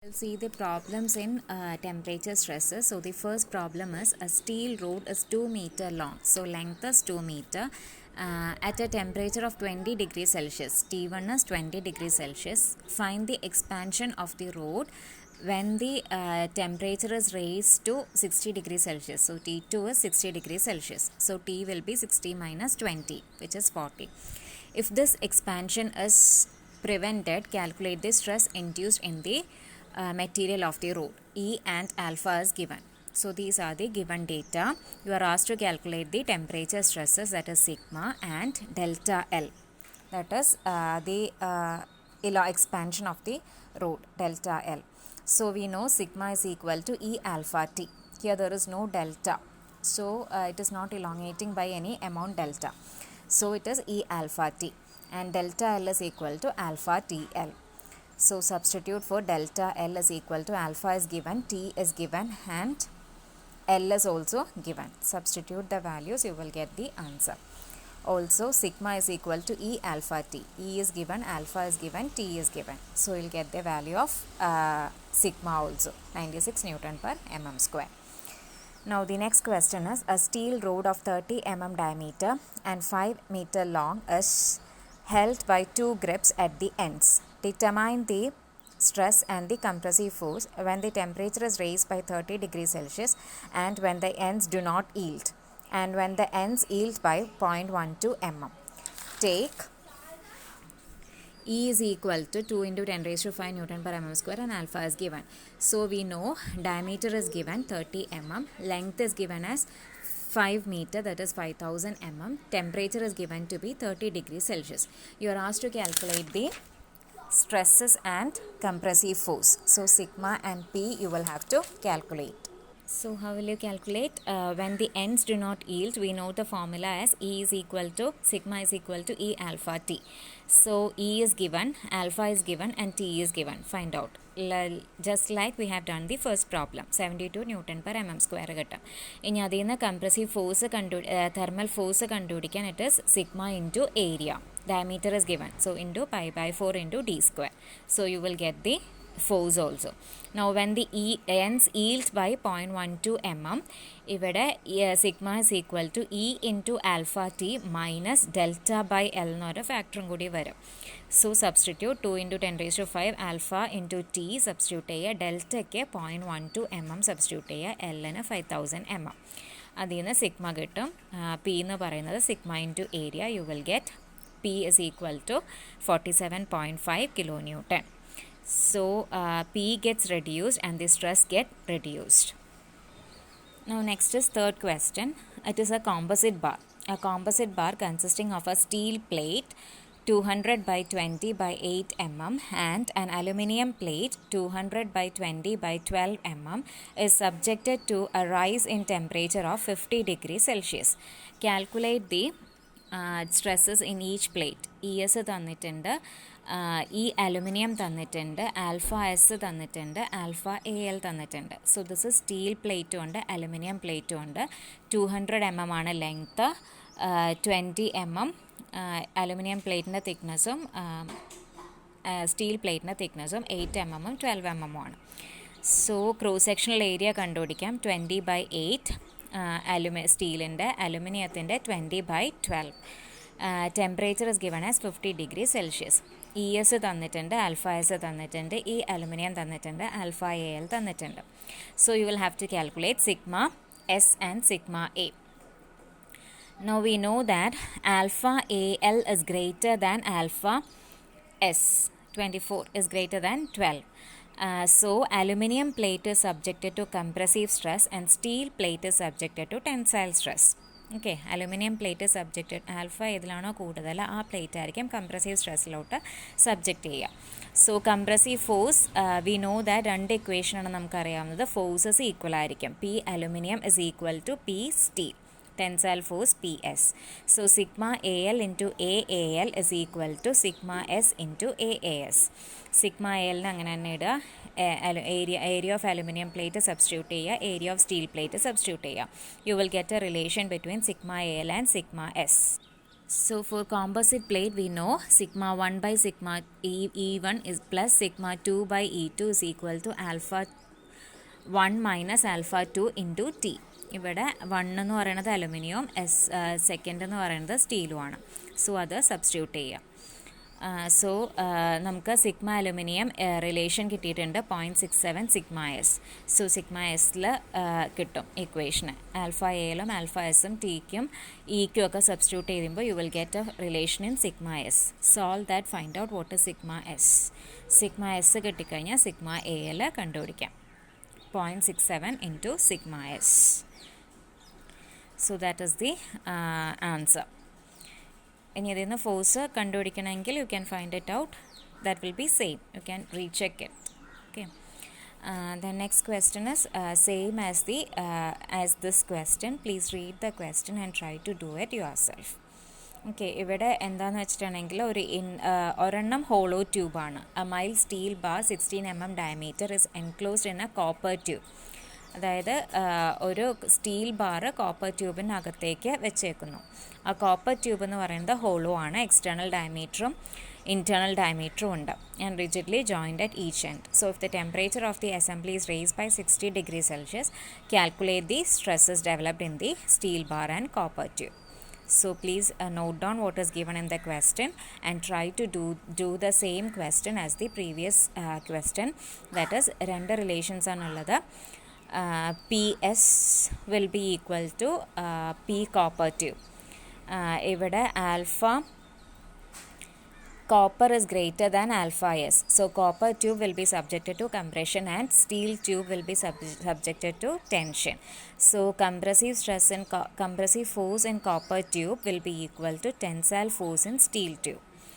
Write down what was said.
We'll see the problems in temperature stresses. So the first problem is a steel rod is 2 meter long. So length is 2 meter at a temperature of 20 degrees Celsius. T1 is 20 degrees Celsius. Find the expansion of the rod when the temperature is raised to 60 degrees Celsius. So T2 is 60 degrees Celsius. So T will be 60 minus 20, which is 40. If this expansion is prevented, calculate the stress induced in the material of the rod. E and alpha is given. So these are the given data. You are asked to calculate the temperature stresses, that is sigma, and delta L, that is the expansion of the rod, delta L. So we know sigma is equal to E alpha T. Here there is no delta. So it is not elongating by any amount delta. So it is E alpha T, and delta L is equal to alpha TL. So substitute for delta L is equal to alpha is given, T is given, and L is also given. Substitute the values, you will get the answer. Also sigma is equal to E alpha T. E is given, alpha is given, T is given. So you will get the value of sigma also, 96 Newton per mm square. Now the next question is, a steel rod of 30 mm diameter and 5 meter long is held by two grips at the ends. Determine the stress and the compressive force when the temperature is raised by 30 degrees Celsius and when the ends do not yield, and when the ends yield by 0.12 mm. Take E is equal to 2 into 10 raised to 5 Newton per mm square, and alpha is given. So we know diameter is given 30 mm, length is given as 5 meter, that is 5000 mm, temperature is given to be 30 degrees Celsius. You are asked to calculate the stresses and compressive force. So sigma and P you will have to calculate. So how will you calculate? When the ends do not yield, we know the formula as E is equal to, sigma is equal to E alpha T. So E is given, alpha is given, and T is given. Find out. Just like we have done the first problem, 72 Newton per mm square കിട്ടും. ഇനി അതിൽ നിന്ന് compressive force thermal force കണ്ടുപിടിക്കാൻ it is sigma into area. Diameter is given. So into pi by 4 into d square. So you will get the force also. Now when the ends yield by 0.12 mm, ഇവിടെ sigma is equal to E into alpha T minus delta by L എന്നൊരു ഫാക്ടറും കൂടി വരും. So substitute 2 into 10 raised to 5 alpha into T substitute ചെയ്യുക, ഡെൽറ്റയ്ക്ക് 0.12 mm substitute ചെയ്യുക, Lന് 5000 mm. അതിൽ നിന്ന് sigma കിട്ടും. P എന്ന് പറയുന്നത് sigma into area, you will get P is equal to 47.5 kilonewton. So P gets reduced and the stress get reduced. Now next is third question. It is a composite bar. A composite bar consisting of a steel plate 200 by 20 by 8 mm and an aluminium plate 200 by 20 by 12 mm is subjected to a rise in temperature of 50 degrees Celsius. Calculate the stresses in each plate. ES തന്നിട്ടുണ്ട്, ഈ aluminium തന്നിട്ടുണ്ട്, alpha S തന്നിട്ടുണ്ട്, alpha A L തന്നിട്ടുണ്ട്. So this is steel പ്ലേറ്റും ഉണ്ട്, aluminium പ്ലേറ്റും ഉണ്ട്. 200 mm ആണ് ലെങ്ത്ത്, 20 mm അലുമിനിയം പ്ലേറ്റിൻ്റെ തിക്നെസ്സും സ്റ്റീൽ പ്ലേറ്റിൻ്റെ തിക്നെസ്സും 8 mm 12 mm ആണ്. സോ ക്രോസ് സെക്ഷണൽ ഏരിയ കണ്ടുപിടിക്കാം. 20 by 8 സ്റ്റീലിൻ്റെ, അലുമിനിയത്തിൻ്റെ 20 by 12. Temperature is given as 50 degrees Celsius. ES തന്നിട്ടുണ്ട്, ആൽഫ എസ് തന്നിട്ടുണ്ട്, ഈ അലുമിനിയം തന്നിട്ടുണ്ട്, ആൽഫ എ എൽ തന്നിട്ടുണ്ട്. So you will have to calculate sigma S and sigma A. Now we know that alpha AL is greater than alpha S. 24 is greater than 12. So aluminium plate is subjected to compressive stress and steel plate is subjected to tensile stress. Okay, aluminium plate is subjected, ആൽഫ ഏതിലാണോ കൂടുതൽ ആ plate ആയിരിക്കും compressive സ്ട്രെസ്സിലോട്ട് subject ചെയ്യുക. So compressive force we know that രണ്ട് ഇക്വേഷനാണ് നമുക്കറിയാവുന്നത്. ഫോഴ്സസ് ഈക്വൽ ആയിരിക്കും. P aluminium is equal to P steel, tensile force PS. So sigma AL into AAL is equal to sigma S into AAS. Sigma AL അങ്ങനെ തന്നെ ഇടുക, area of aluminum plate substitute ചെയ്യുക, area of steel plate substitute ചെയ്യുക. You will get a relation between sigma AL and sigma S. So for composite plate, we know sigma 1 by sigma E1 is plus sigma 2 by E2 is equal to alpha 1 minus alpha 2 into T. ഇവിടെ 1 എന്ന് പറയുന്നത് aluminium, second എന്ന് പറയുന്നത് സ്റ്റീലുമാണ്. So അത് substitute ചെയ്യാം. So നമുക്ക് sigma aluminium relation കിട്ടിയിട്ടുണ്ട് 0.67 sigma S. So sigma എസിൽ കിട്ടും ഇക്വേഷന്. ആൽഫ എയിലും ആൽഫ എസും ടിക്കും ഇക്കും ഒക്കെ സബ്സ്റ്റിറ്റ്യൂട്ട് ചെയ്യുമ്പോൾ you will get A relation in sigma S. Solve that, find out what is sigma S. Sigma S കിട്ടിക്കഴിഞ്ഞാൽ സിഗ്മ എയിൽ കണ്ടുപിടിക്കാം. 0.67 into sigma s. So that is the answer. ഇനി ഇതിൽ നിന്ന് ഫോഴ്സ് കണ്ടുപിടിക്കണമെങ്കിൽ you can find it out. That will be same. You can recheck it. Okay. The next question is same as this question. Please read the question and try to do it yourself. Okay. ഇവിടെ എന്താണെന്ന് വെച്ചിട്ടുണ്ടെങ്കിൽ ഒരെണ്ണം hollow ട്യൂബാണ്. A mild steel bar 16 mm diameter is enclosed in a copper tube. അതായത് ഒരു steel bar copper ട്യൂബിനകത്തേക്ക് വെച്ചേക്കുന്നു. ആ കോപ്പർ ട്യൂബ് എന്ന് പറയുന്നത് ഹോളോ ആണ്. എക്സ്റ്റേണൽ ഡയമീറ്ററും internal diameter ഉണ്ട് and rigidly joined at each end. So if the temperature of the assembly is raised by 60 degrees Celsius, calculate the stresses developed in the steel bar and copper tube. So please note down what is given in the question and try to do the same question as the previous question. That is, രണ്ട് relations ആണുള്ളത്. PS will be equal to P copper tube. ഇവിടെ alpha copper is greater than alpha S. So copper tube will be subjected to compression and steel tube will be subjected to tension. So compressive force in copper tube will be equal to tensile force in steel tube.